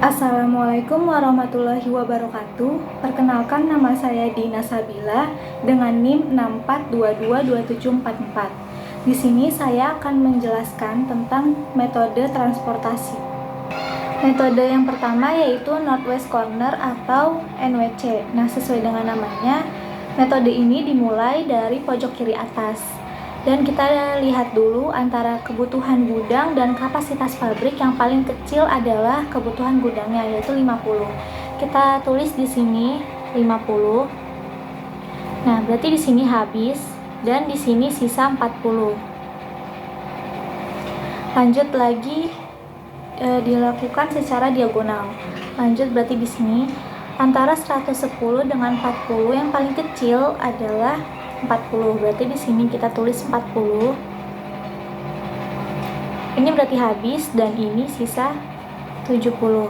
Assalamualaikum warahmatullahi wabarakatuh. Perkenalkan, nama saya Dina Sabila dengan NIM 64222744. Di sini saya akan menjelaskan tentang metode transportasi. Metode yang pertama yaitu Northwest Corner atau NWC. Nah, sesuai dengan namanya, metode ini dimulai dari pojok kiri atas. Dan kita lihat dulu antara kebutuhan gudang dan kapasitas pabrik. Yang paling kecil adalah kebutuhan gudangnya, yaitu 50. Kita tulis di sini 50. Nah, berarti di sini habis dan di sini sisa 40. Lanjut lagi, dilakukan secara diagonal. Lanjut, berarti di sini antara 110 dengan 40 yang paling kecil adalah 40. Berarti di sini kita tulis 40. Ini berarti habis dan ini sisa 70.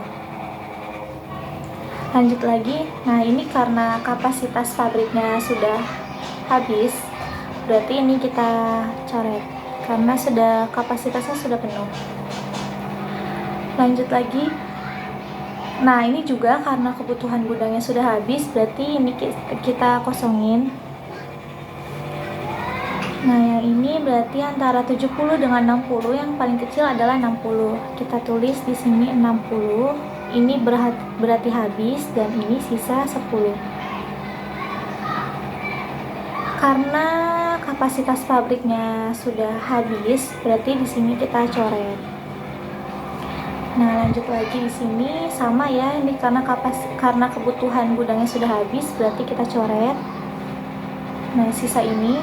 Lanjut lagi. Nah, ini karena kapasitas pabriknya sudah habis, berarti ini kita coret karena kapasitasnya sudah penuh. Lanjut lagi. Nah, ini juga karena kebutuhan gudangnya sudah habis, berarti ini kita kosongin. Nah, yang ini berarti antara 70 dengan 60, yang paling kecil adalah 60. Kita tulis di sini 60. Ini berarti habis dan ini sisa 10. Karena kapasitas pabriknya sudah habis, berarti di sini kita coret. Nah, lanjut lagi di sini sama ya, ini karena kebutuhan gudangnya sudah habis, berarti kita coret. Nah, sisa ini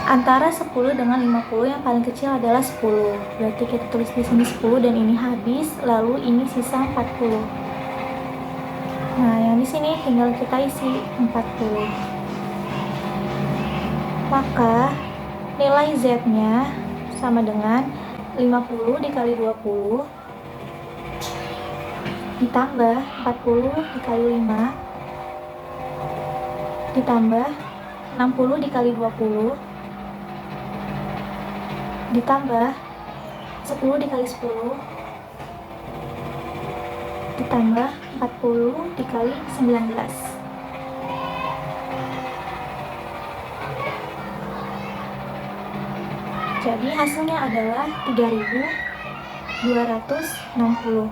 antara 10 dengan 50, yang paling kecil adalah 10. Berarti kita tulis di sini 10 dan ini habis, lalu ini sisa 40. Nah, yang di sini tinggal kita isi 40. Maka nilai Z-nya sama dengan 50 dikali 20 ditambah 40 dikali 5 ditambah 60 dikali 20 ditambah 10 dikali 10 ditambah 40 dikali 19. Jadi hasilnya adalah 3260.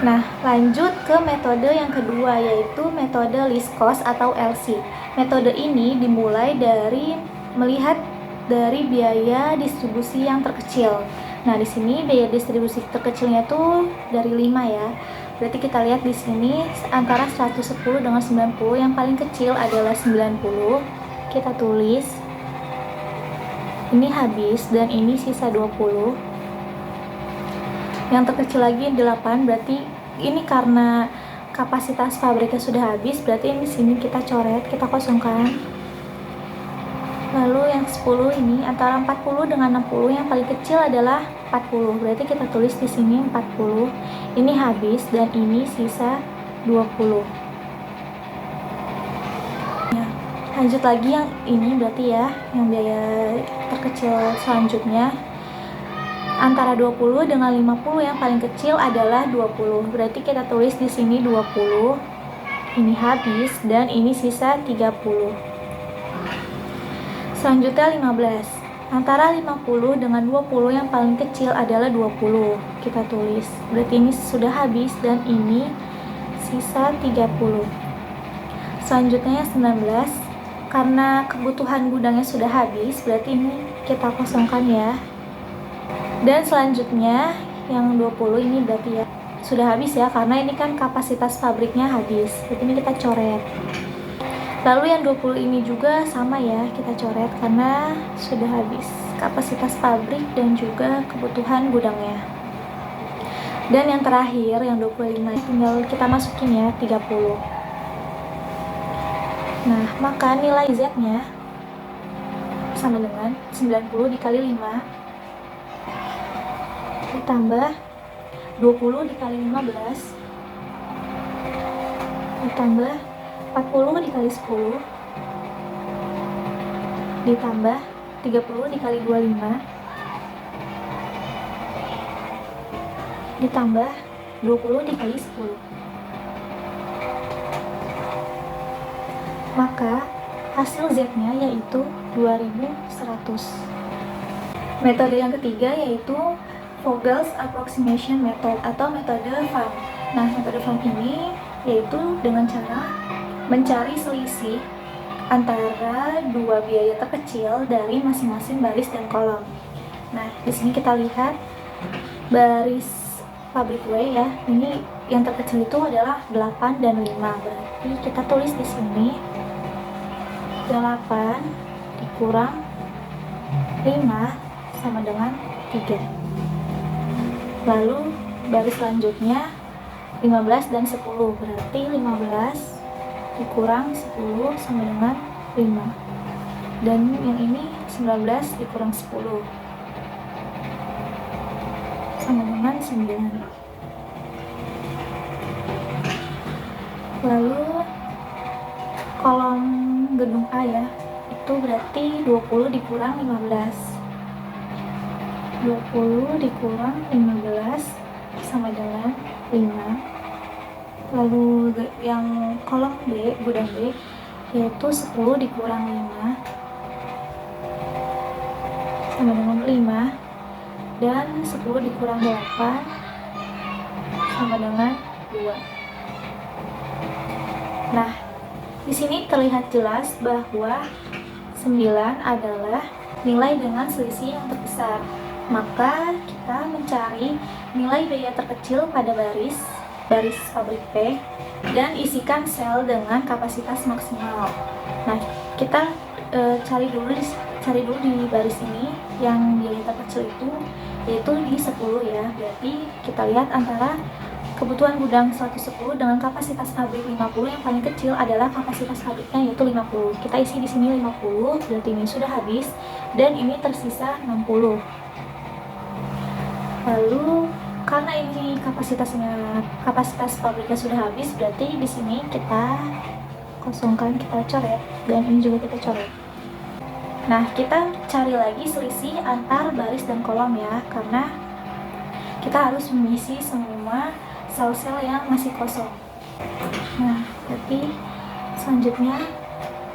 Nah, lanjut ke metode yang kedua, yaitu metode least cost atau LC. Metode ini dimulai dari melihat dari biaya distribusi yang terkecil. Nah, di sini biaya distribusi terkecilnya tuh dari 5 ya. Berarti kita lihat di sini antara 110 dengan 90, yang paling kecil adalah 90. Kita tulis. Ini habis dan ini sisa 20. Yang terkecil lagi 8, berarti ini karena kapasitas pabriknya sudah habis, berarti ini sini kita coret, kita kosongkan. Lalu yang 10 ini antara 40 dengan 60, yang paling kecil adalah 40. Berarti kita tulis di sini 40. Ini habis dan ini sisa 20. Ya, lanjut lagi yang ini berarti ya, yang biaya terkecil selanjutnya antara 20 dengan 50, yang paling kecil adalah 20. Berarti kita tulis di sini 20. Ini habis dan ini sisa 30. Selanjutnya 15. Antara 50 dengan 20, yang paling kecil adalah 20. Kita tulis. Berarti ini sudah habis dan ini sisa 30. Selanjutnya 19. Karena kebutuhan gudangnya sudah habis, berarti ini kita kosongkan ya. Dan selanjutnya yang 20 ini berarti ya sudah habis ya, karena ini kan kapasitas pabriknya habis. Berarti ini kita coret. Lalu yang 20 ini juga sama ya, kita coret karena sudah habis kapasitas pabrik dan juga kebutuhan gudangnya. Dan yang terakhir yang 25 tinggal kita masukin ya 30. Nah, maka nilai Z-nya sama dengan 90 dikali 5 ditambah 20 dikali 15 ditambah 40 dikali 10 ditambah 30 dikali 25 ditambah 20 dikali 10. Maka hasil Z-nya yaitu 2100. Metode yang ketiga yaitu Vogel's Approximation Method atau metode FAM. Nah, metode FAM ini yaitu dengan cara mencari selisih antara dua biaya terkecil dari masing-masing baris dan kolom. Nah, di sini kita lihat baris pabrik W ya. Ini yang terkecil itu adalah 8 dan 5. Berarti kita tulis di sini 8 dikurang 5 sama dengan 3. Lalu baris selanjutnya 15 dan 10. Berarti 15 dikurang 10 sama dengan 5. Dan yang ini 19 dikurang 10 sama dengan 9. Lalu kolom gedung A ya, itu berarti 20 dikurang 15. 20 dikurang 15 sama dengan 5. Lalu yang kolom B, gudang B, yaitu 10 dikurang 5 sama dengan 5. Dan 10 dikurang 8 sama dengan 2. Nah, di sini terlihat jelas bahwa 9 adalah nilai dengan selisih yang terbesar. Maka kita mencari nilai biaya terkecil pada baris pabrik P dan isikan sel dengan kapasitas maksimal. Nah, kita cari dulu di baris ini yang biaya terkecil itu yaitu di 10 ya. Berarti kita lihat antara kebutuhan gudang 110 dengan kapasitas pabrik 50, yang paling kecil adalah kapasitas pabriknya yaitu 50. Kita isi di sini 50, berarti ini sudah habis dan ini tersisa 60. Lalu karena ini kapasitas pabriknya sudah habis, berarti di sini kita kosongkan, kita coret, dan ini juga kita coret. Nah, kita cari lagi selisih antar baris dan kolom ya, karena kita harus mengisi semua sel-sel yang masih kosong. Nah, berarti selanjutnya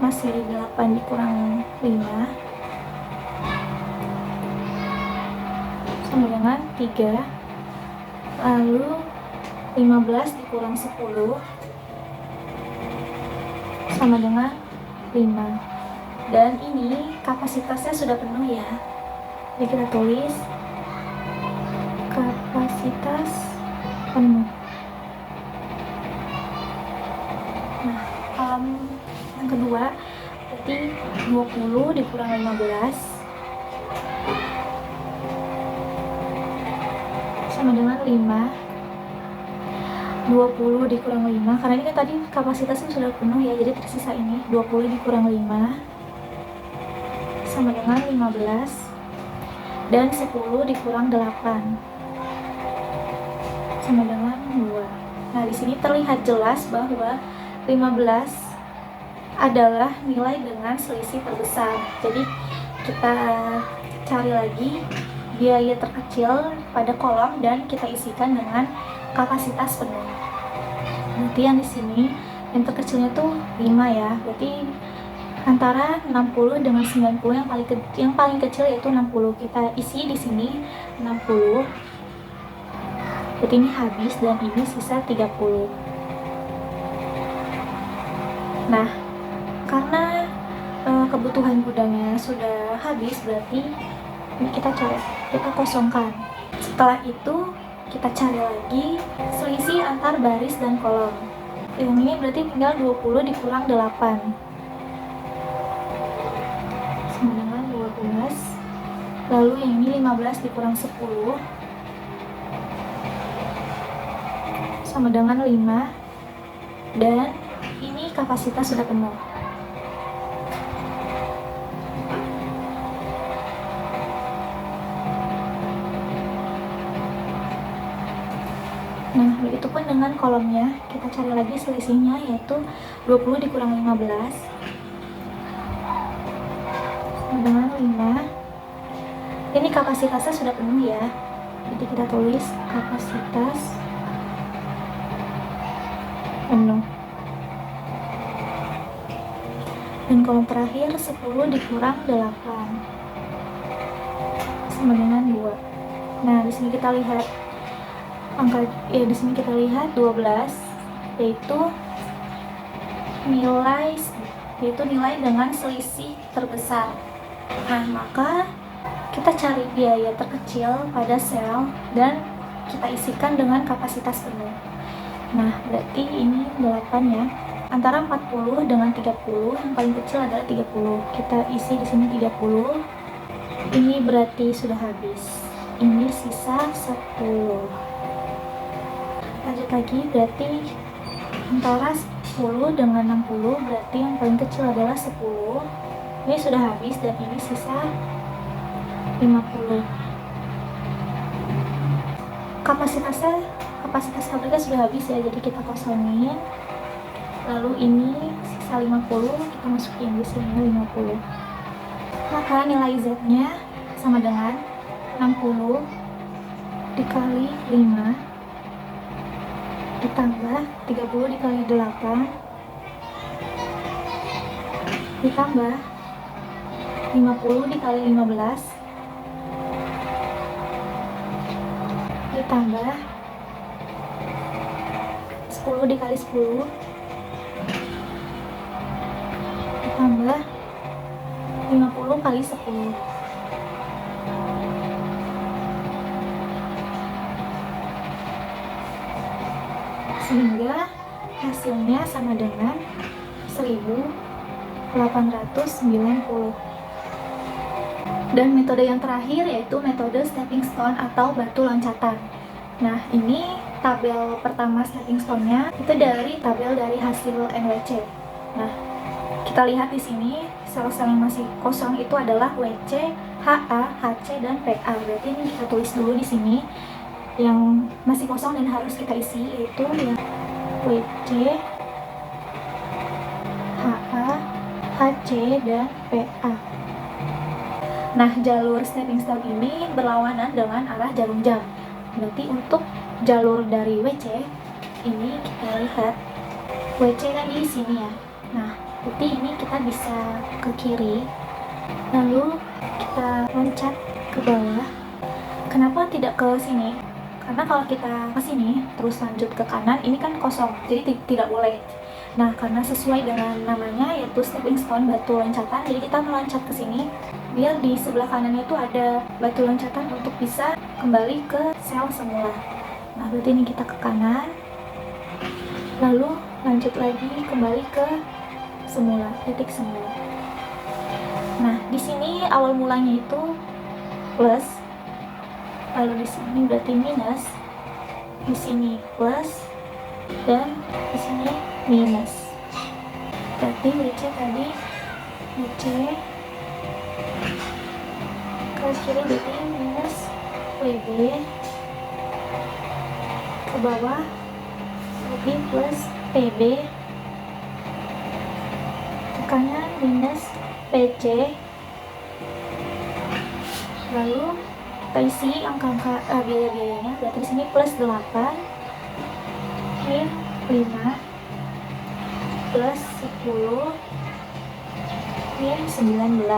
masih 8 dikurang 5 sama dengan 3. Lalu 15 dikurang 10 sama dengan 5. Dan ini kapasitasnya sudah penuh ya. Jadi kita tulis kapasitas penuh. Nah, kolom yang kedua berarti 20 dikurang 15 sama dengan 5. 20 dikurang 5, karena ini kan tadi kapasitasnya sudah penuh ya, jadi tersisa ini 20 dikurang 5 sama dengan 15. Dan 10 dikurang 8 sama dengan 2. Nah, di sini terlihat jelas bahwa 15 adalah nilai dengan selisih terbesar. Jadi kita cari lagi biaya terkecil pada kolom dan kita isikan dengan kapasitas penuh. Berarti yang di sini yang terkecilnya tuh 5 ya. Berarti antara 60 dengan 90, yang paling kecil yaitu 60. Kita isi di sini 60. Berarti ini habis dan ini sisa 30. Nah, karena kebutuhan gudangnya sudah habis, berarti ini kita coret, kita kosongkan. Setelah itu kita cari lagi selisih antar baris dan kolom. Yang ini berarti tinggal 20 dikurang 8 sama dengan 12. Lalu yang ini 15 dikurang 10 sama dengan 5. Dan ini kapasitas sudah penuh. Nah, begitupun dengan kolomnya, kita cari lagi selisihnya yaitu 20 dikurang 15 sama dengan 5. Ini kapasitasnya sudah penuh ya. Jadi kita tulis kapasitas penuh. Dan kolom terakhir 10 dikurang 8 sama dengan 2. Nah, di sini kita lihat angka di sini kita lihat 12 yaitu nilai dengan selisih terbesar. Nah, maka kita cari biaya terkecil pada sel dan kita isikan dengan kapasitas penuh. Nah, berarti ini 8 ya. Antara 40 dengan 30, yang paling kecil adalah 30. Kita isi di sini 30. Ini berarti sudah habis. Ini sisa 10. Lanjut lagi, berarti antara 10 dengan 60, berarti yang paling kecil adalah 10. Ini sudah habis dan ini sisa 50. Kapasitas pabriknya sudah habis ya, jadi kita kosongin. Lalu ini sisa 50, kita masukin di sini 50. Maka nilai Z-nya sama dengan 60 dikali 5 ditambah 30 dikali 8 ditambah 50 dikali 15 ditambah 10 dikali 10 ditambah 50 kali 10. Sehingga hasilnya sama dengan 1890. Dan metode yang terakhir yaitu metode stepping stone atau batu loncatan. Nah, ini tabel pertama stepping stone-nya itu dari tabel dari hasil NWC. Nah, kita lihat di sini sel-sel yang masih kosong itu adalah WC, HA, HC, dan PA. Berarti ini kita tulis dulu di sini yang masih kosong dan harus kita isi, yaitu yang WC, HA, HC, dan PA. Nah, jalur stepping stone ini berlawanan dengan arah jarum jam. Berarti untuk jalur dari WC ini kita lihat WC kan di sini ya. Nah, berarti ini kita bisa ke kiri, lalu kita loncat ke bawah. Kenapa tidak ke sini? Karena kalau kita ke sini terus lanjut ke kanan, ini kan kosong, jadi tidak boleh. Nah, karena sesuai dengan namanya yaitu stepping stone batu loncatan, jadi kita meloncat ke sini biar di sebelah kanannya itu ada batu loncatan untuk bisa kembali ke sel semula. Nah, berarti ini kita ke kanan, lalu lanjut lagi kembali ke semula, titik semula. Nah, di sini awal mulanya itu plus, lalu di sini berarti minus, di sini plus, dan di sini minus. Berarti WC tadi WC ke kiri berarti minus WB, ke bawah berarti plus PB, ke kanan minus PC. Lalu kita isi angka-angka biaya-biayanya. Berarti di sini plus 8 min 5 plus 10 min 19.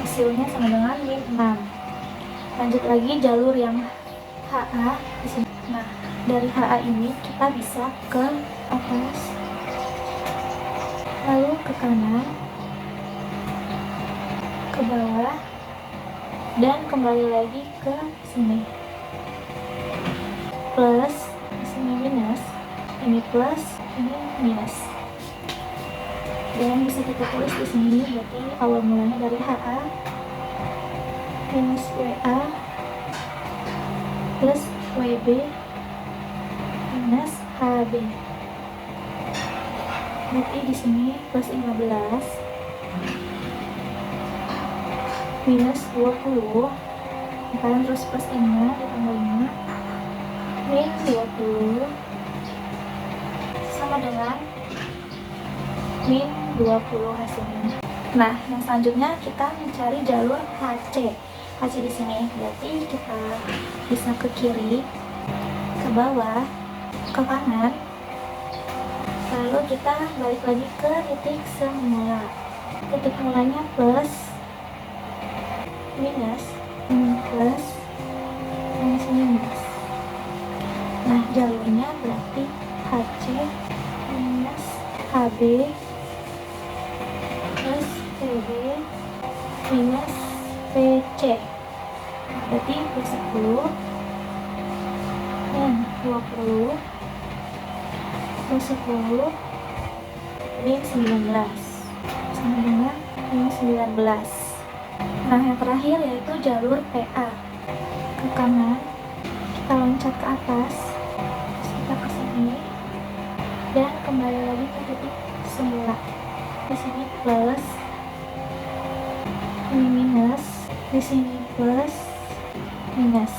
Hasilnya sama dengan min 6. Lanjut lagi jalur yang HA di sini. Nah, dari HA ini kita bisa ke atas, lalu ke kanan, ke bawah, dan kembali lagi ke sini. Plus, di sini minus, ini plus, ini minus. Dan bisa kita tulis di sini, berarti awal mulanya dari HA minus WA plus WB minus HB. Berarti di sini plus 15 minus 20, kalian terus plus 5 ditambah 5 min 20 sama dengan min 20 hasilnya. Nah, yang selanjutnya kita mencari jalur HC. HC di sini berarti kita bisa ke kiri, ke bawah, ke kanan, Lalu kita balik lagi ke titik semula. Titik mulanya plus, minus, plus, dan sini minus. Nah, jalurnya berarti HC minus HB plus PB minus PC. Berarti plus 10 dan 20 plus 10 min 19 sama dengan min 19. Nah, yang terakhir yaitu jalur PA. Ke kanan, kita loncat ke atas, kita ke sini, dan kembali lagi ke titik semula. Di sini plus, ini minus, di sini plus, minus.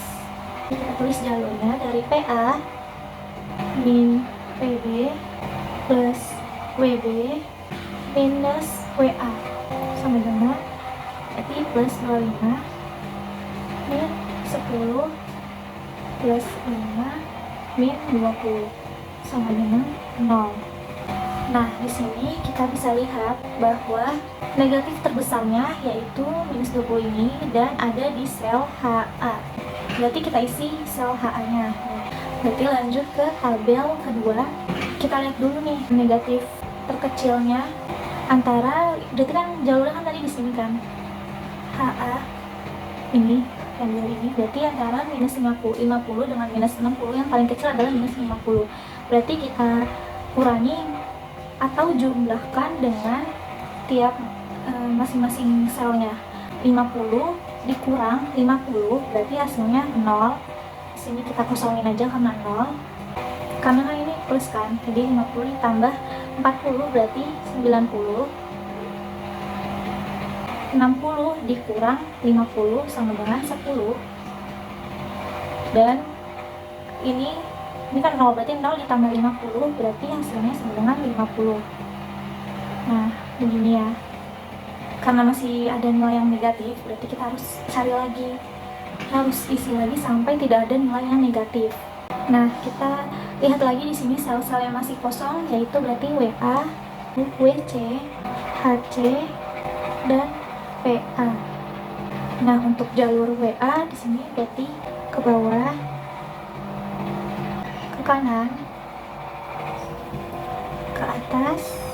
Kita tulis jalurnya dari PA min PB plus WB minus WA sama dengan berarti plus 25 min 10 plus 5 min 20 sama dengan 0. Nah, di sini kita bisa lihat bahwa negatif terbesarnya yaitu minus 20 ini dan ada di sel HA. Berarti kita isi sel HA-nya. Berarti lanjut ke tabel kedua. Kita lihat dulu nih negatif terkecilnya antara, berarti kan jalurnya kan tadi di sini kan. HA ini yang ini berarti antara minus 50 dengan minus 60 yang paling kecil adalah minus 50. Berarti kita kurangi atau jumlahkan dengan tiap masing-masing selnya. 50 dikurang 50 berarti hasilnya 0. Di sini kita kosongin aja karena 0. Karena kan ini plus kan. Jadi 50 ditambah 40 berarti 90. 60 dikurang 50 sama dengan 10. Dan ini kan 0 berarti 0 ditambah 50 berarti hasilnya sama dengan 50. Nah, begini ya. Karena masih ada nilai yang negatif, berarti kita harus cari lagi, harus isi lagi sampai tidak ada nilai yang negatif. Nah, kita lihat lagi di sini sel-sel yang masih kosong, yaitu berarti WA, WC, HC, dan PA. Nah, untuk jalur WA di sini berarti ke bawah, ke kanan, ke atas,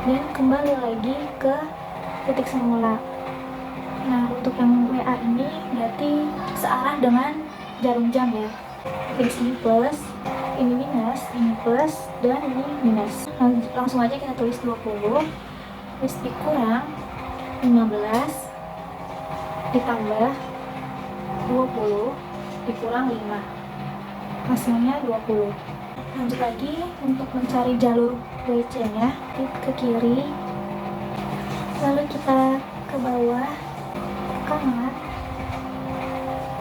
dan kembali lagi ke titik semula. Nah, untuk yang WA ini berarti searah dengan jarum jam ya. Di sini plus, ini minus, ini plus, dan ini minus. Langsung aja kita tulis 20, terus dikurang 15, ditambah 20, dikurang 5. Hasilnya 20. Lanjut lagi untuk mencari jalur WC-nya, ke kiri, lalu kita ke bawah, ke kanan,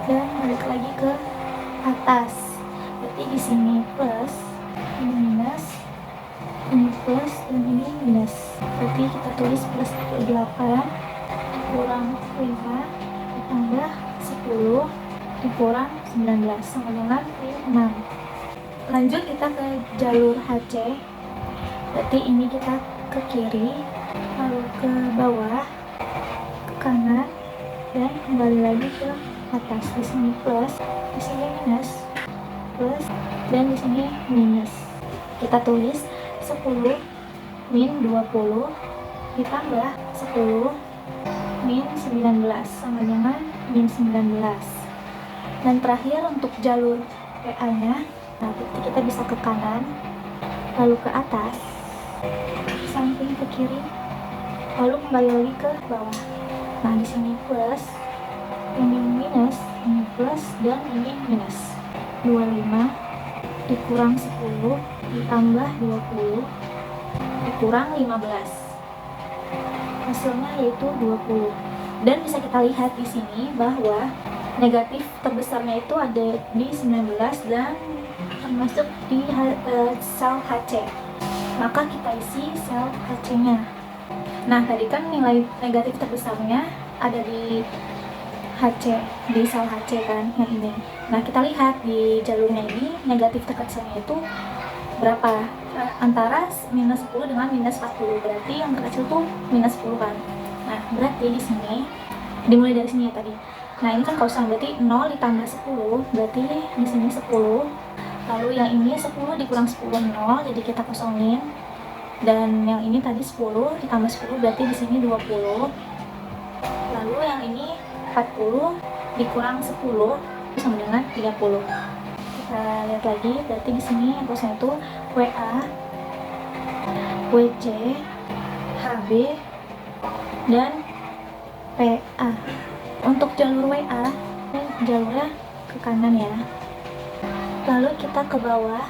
dan balik lagi ke atas. Berarti di sini plus, ini minus, ini plus, dan ini minus. Berarti kita tulis plus 8 dikurang 5 ditambah 10 dikurang 19 sama dengan 6. Lanjut kita ke jalur HC. Berarti ini kita ke kiri, lalu ke bawah, ke kanan, dan kembali lagi ke atas. Di sini plus, di sini minus, plus, dan di sini minus. Kita tulis 10 min 20 ditambah 10 min 19 sama dengan min 19. Dan terakhir untuk jalur PA-nya, nah, berarti kita bisa ke kanan, lalu ke atas, samping ke kiri, lalu kembali lagi ke bawah. Nah, di sini plus, ini minus, ini plus, dan ini minus. 25 dikurang 10 ditambah 20 dikurang 15. Hasilnya yaitu 20. Dan bisa kita lihat di sini bahwa negatif terbesarnya itu ada di 19 dan termasuk di sel HC. Maka kita isi sel HC-nya. Nah, tadi kan nilai negatif terbesarnya ada di HC, di sel HC kan, yang ini. Nah, kita lihat di jalurnya ini negatif terkecilnya itu berapa? Antara minus 10 dengan minus 40. Berarti yang terkecil tuh minus 10 kan. Nah, berarti di sini dimulai dari sini ya tadi. Nah, ini kan kosong, berarti 0 ditambah 10, berarti di sini 10. Lalu yang ini 10 dikurang 10 0, jadi kita kosongin. Dan yang ini tadi 10 ditambah 10, berarti di sini 20. Lalu yang ini 40 dikurang 10 sama dengan 30. Kita lihat lagi, berarti di sini yang kosong itu WA, WC, HB, dan PA. Untuk jalur WA, jalurnya ke kanan ya. Lalu kita ke bawah,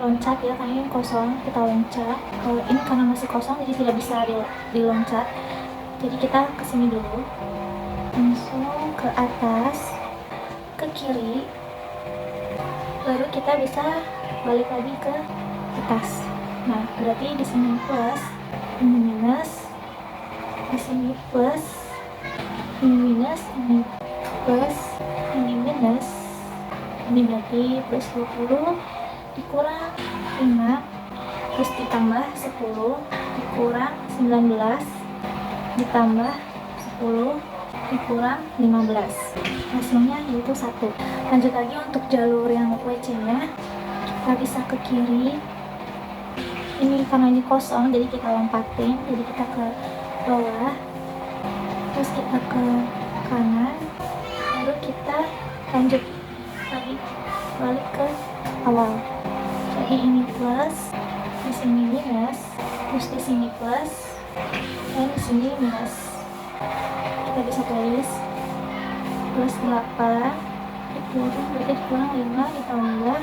loncat ya, karena ini kosong, kita loncat. Kalau ini karena masih kosong, jadi tidak bisa diloncat. Jadi kita ke sini dulu, langsung ke atas, ke kiri. Baru kita bisa balik lagi ke atas. Nah, berarti di sini plus, ini minus, di sini plus, ini minus, ini plus, ini minus. Ini berarti plus 20 dikurang 5, terus ditambah 10 dikurang 19, ditambah 10 dikurang 15, hasilnya yaitu 1. Lanjut lagi untuk jalur yang WC nya, kita bisa ke kiri. Ini karena ini kosong, jadi kita lompatin, jadi kita ke bawah, terus kita ke kanan, lalu kita lanjut lagi balik ke awal. Jadi ini plus, di sini minus, terus di sini plus, dan di sini minus. Kita bisa tulis plus 8 dikurang 5 ditambah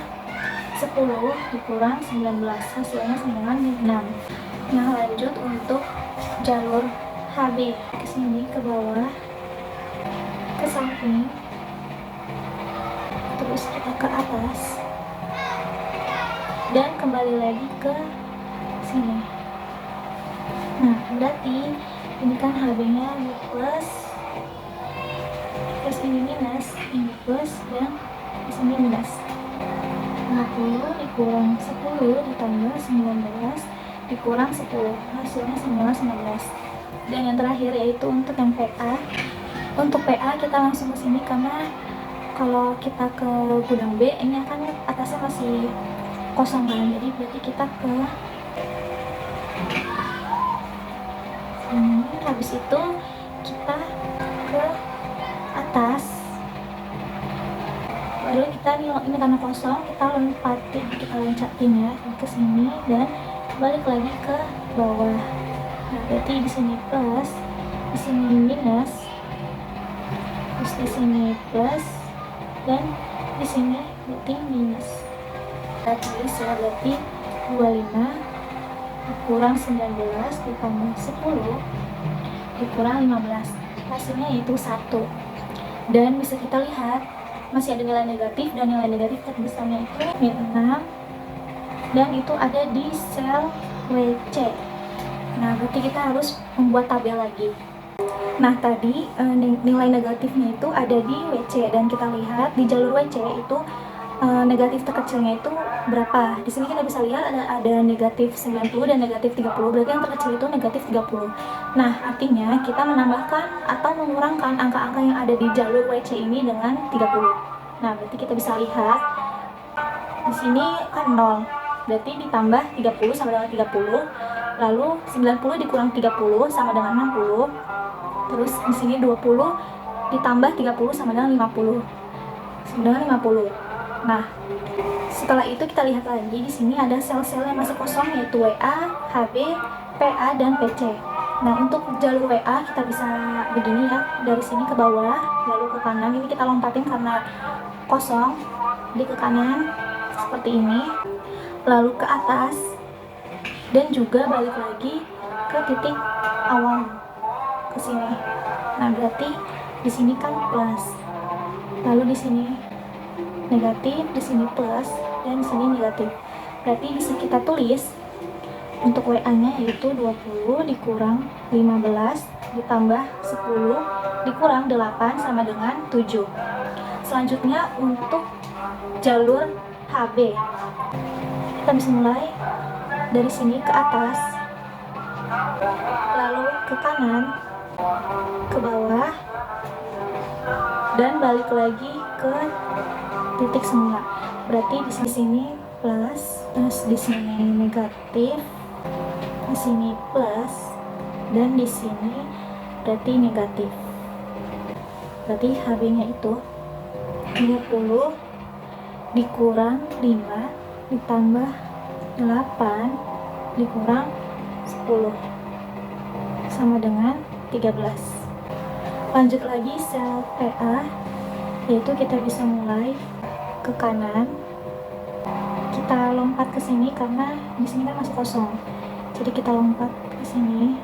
10 dikurang 19, hasilnya sama dengan 6. Nah, lanjut untuk jalur HB, ke sini ke bawah, ke samping, terus kita ke atas, dan kembali lagi ke sini. Nah, berarti ini kan HB-nya plus, terus ini minus, ini plus, dan di sini minus. 50 dikurang 10 ditambah 19 dikurang 10, hasilnya sama 19. Dan yang terakhir yaitu untuk yang PA. Untuk PA kita langsung ke sini, karena kalau kita ke gudang B ini kan atasnya masih kosong kan, jadi berarti kita ke sini, habis itu kita ke atas, baru kita ini karena kosong, kita lompatin, kita loncatin ya ke sini dan balik lagi ke bawah. Nah, berarti di sini plus, di sini minus, terus di sini plus, dan di sini berarti minus. Kita tulis ya, berarti 25 dikurang 19 ditambah 10 dikurang 15, hasilnya yaitu 1. Dan bisa kita lihat masih ada nilai negatif, dan nilai negatif terbesarnya itu min 6, dan itu ada di sel WC. Nah, berarti kita harus membuat tabel lagi. Nah, tadi nilai negatifnya itu ada di WC, dan kita lihat di jalur WC itu negatif terkecilnya itu berapa. Di sini kita bisa lihat ada negatif 90 dan negatif 30, berarti yang terkecil itu negatif 30. Nah, artinya kita menambahkan atau mengurangkan angka-angka yang ada di jalur WC ini dengan 30. Nah, berarti kita bisa lihat di sini kan 0, berarti ditambah 30 sama dengan 30, lalu 90 dikurang 30 sama dengan 60, terus di sini 20 ditambah 30 sama dengan 50, sama dengan 50. Nah, setelah itu kita lihat lagi di sini ada sel-sel yang masih kosong, yaitu WA, HB, PA, dan PC. Nah, untuk jalur WA kita bisa begini ya, dari sini ke bawah, lalu ke kanan. Ini kita lompatin karena kosong, jadi ke kanan seperti ini, lalu ke atas, dan juga balik lagi ke titik awal ke sini. Nah, berarti di sini kan plus, lalu di sini negatif, di sini plus, dan di sini negatif. Berarti bisa kita tulis untuk WA-nya yaitu 20 dikurang 15 ditambah 10 dikurang 8 sama dengan 7. Selanjutnya untuk jalur HB. Kita bisa mulai dari sini ke atas, lalu ke kanan, ke bawah, dan balik lagi ke titik semula. Berarti di sini plus, terus di sini negatif, di sini plus, dan di sini berarti negatif. Berarti HB-nya itu 20 dikurang 5 ditambah 8 dikurang 10 sama dengan 13. Lanjut lagi sel PA, yaitu kita bisa mulai ke kanan, kita lompat ke sini karena di sini kan masih kosong, jadi kita lompat ke sini,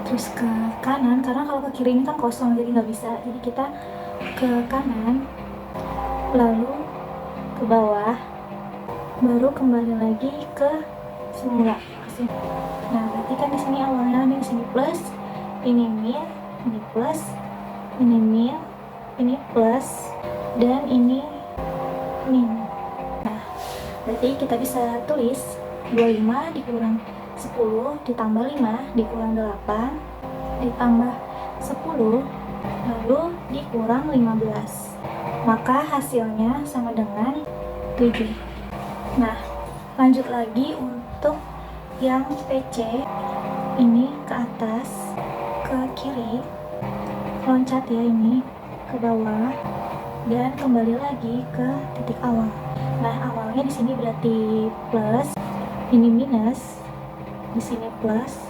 terus ke kanan karena kalau ke kiri ini kan kosong jadi nggak bisa, jadi kita ke kanan, lalu ke bawah, baru kembali lagi ke semula ke sini. Nah, berarti kan di sini awalnya di sini plus, ini min, ini plus, ini min, ini plus, dan ini min. Nah, berarti kita bisa tulis 25 dikurang 10 ditambah 5 dikurang 8 ditambah 10 lalu dikurang 15, maka hasilnya sama dengan 7. Nah, lanjut lagi untuk yang PC, ini ke atas, ke kiri, loncat ya, ini ke bawah, dan kembali lagi ke titik awal. Nah, awalnya di sini berarti plus, ini minus, di sini plus,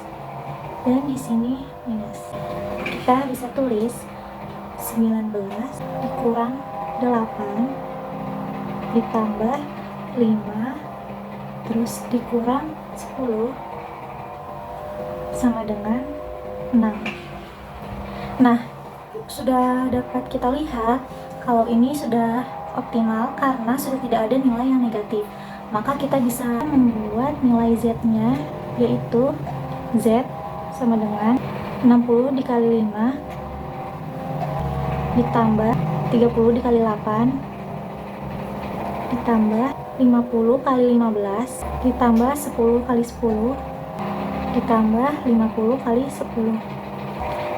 dan di sini minus. Kita bisa tulis 19 dikurang 8 ditambah 5 terus dikurang 10 sama dengan 6. Nah, sudah dapat kita lihat kalau ini sudah optimal karena sudah tidak ada nilai yang negatif. Maka kita bisa membuat nilai Z-nya, yaitu Z sama dengan 60 dikali 5 ditambah 30 dikali 8 ditambah 50 kali 15 ditambah 10 kali 10 ditambah 50 kali 10,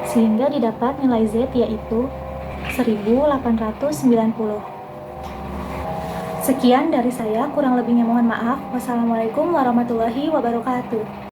sehingga didapat nilai Z yaitu 1890. Sekian dari saya, kurang lebihnya mohon maaf. Wassalamualaikum warahmatullahi wabarakatuh.